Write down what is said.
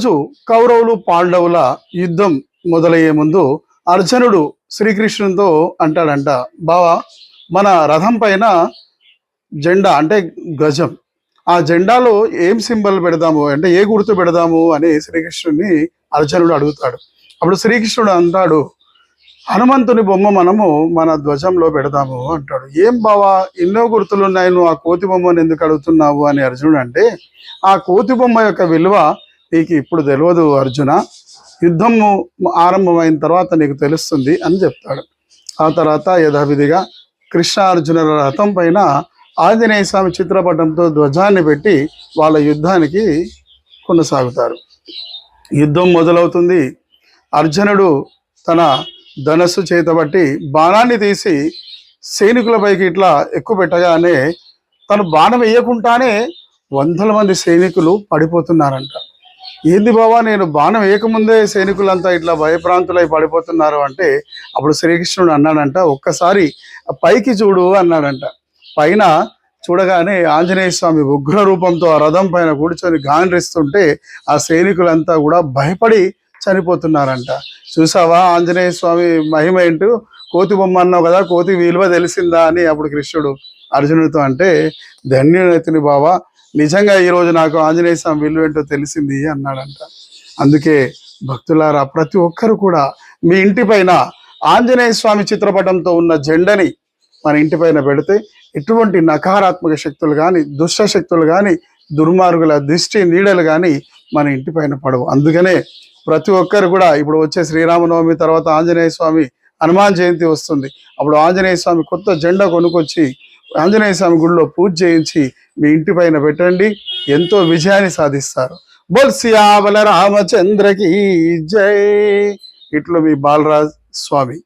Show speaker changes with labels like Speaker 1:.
Speaker 1: రోజు కౌరవులు పాండవుల యుద్ధం మొదలయ్యే ముందు అర్జునుడు శ్రీకృష్ణునితో అంటాడంట, బావా మన రథం పైన జెండా అంటే గజం, ఆ జెండాలో ఏం సింబల్ పెడదాము అంటే ఏ గుర్తు పెడదాము అని శ్రీకృష్ణుడిని అర్జునుడు అడుగుతాడు. అప్పుడు శ్రీకృష్ణుడు అంటాడు, హనుమంతుని బొమ్మ మనము మన ధ్వజంలో పెడదాము అంటాడు. ఏం బావా ఎన్నో గుర్తులు ఉన్నాయి, నువ్వు ఆ కోతి బొమ్మను ఎందుకు అడుగుతున్నావు అని అర్జునుడు అంటే, ఆ కోతి బొమ్మ యొక్క విలువ నీకు ఇప్పుడు తెలియదు అర్జున, యుద్ధము ఆరంభమైన తర్వాత నీకు తెలుస్తుంది అని చెప్తాడు. ఆ తర్వాత యథావిధిగా కృష్ణ అర్జునుల రథం పైన ఆంజనేయ స్వామి చిత్రపటంతో ధ్వజాన్ని పెట్టి వాళ్ళ యుద్ధానికి కొనసాగుతారు. యుద్ధం మొదలవుతుంది. అర్జునుడు తన ధనస్సు చేతబట్టి బాణాన్ని తీసి సైనికులపైకి ఇట్లా ఎక్కువ పెట్టగానే తను బాణం వేయకుండానే వందల మంది సైనికులు పడిపోతున్నారంట. ఏంది బావా, నేను బాణం వేయకముందే సైనికులంతా ఇట్లా భయప్రాంతులై పడిపోతున్నారు అంటే, అప్పుడు శ్రీకృష్ణుడు అన్నాడంట, ఒక్కసారి పైకి చూడు అన్నాడంట. పైన చూడగానే ఆంజనేయ స్వామి ఉగ్ర రూపంతో ఆ రథం పైన కూర్చొని గాండ్రిస్తుంటే ఆ సైనికులంతా కూడా భయపడి చనిపోతున్నారంట. చూసావా ఆంజనేయ స్వామి మహిమ ఏంటో, కోతి బొమ్మ అన్నావు కదా, కోతి విలువ తెలిసిందా అని అప్పుడు కృష్ణుడు అర్జునుడితో అంటే, ధన్యునైతిని బావా, నిజంగా ఈరోజు నాకు ఆంజనేయ స్వామి విలువ ఏంటో తెలిసింది అన్నాడంట. అందుకే భక్తులారా, ప్రతి ఒక్కరు కూడా మీ ఇంటి పైన ఆంజనేయ స్వామి చిత్రపటంతో ఉన్న జెండని మన ఇంటి పైన పెడితే ఎటువంటి నకారాత్మక శక్తులు కానీ, దుష్ట శక్తులు కానీ, దుర్మార్గుల దిష్టి నీడలు కానీ మన ఇంటి పైన పడవు. అందుకనే ప్రతి ఒక్కరు కూడా ఇప్పుడు వచ్చే శ్రీరామనవమి తర్వాత ఆంజనేయ స్వామి హనుమాన్ జయంతి వస్తుంది. అప్పుడు ఆంజనేయ స్వామి కొత్త జెండా కొనుక్కొచ్చి ఆంజనేయ స్వామి గుడిలో పూజ చేయించి మీ ఇంటి పైన పెట్టండి, ఎంతో విజయాన్ని సాధిస్తారు. బోల్ సియావల రామచంద్రకి జై. ఇట్లు మీ బాలరాజ్ స్వామి.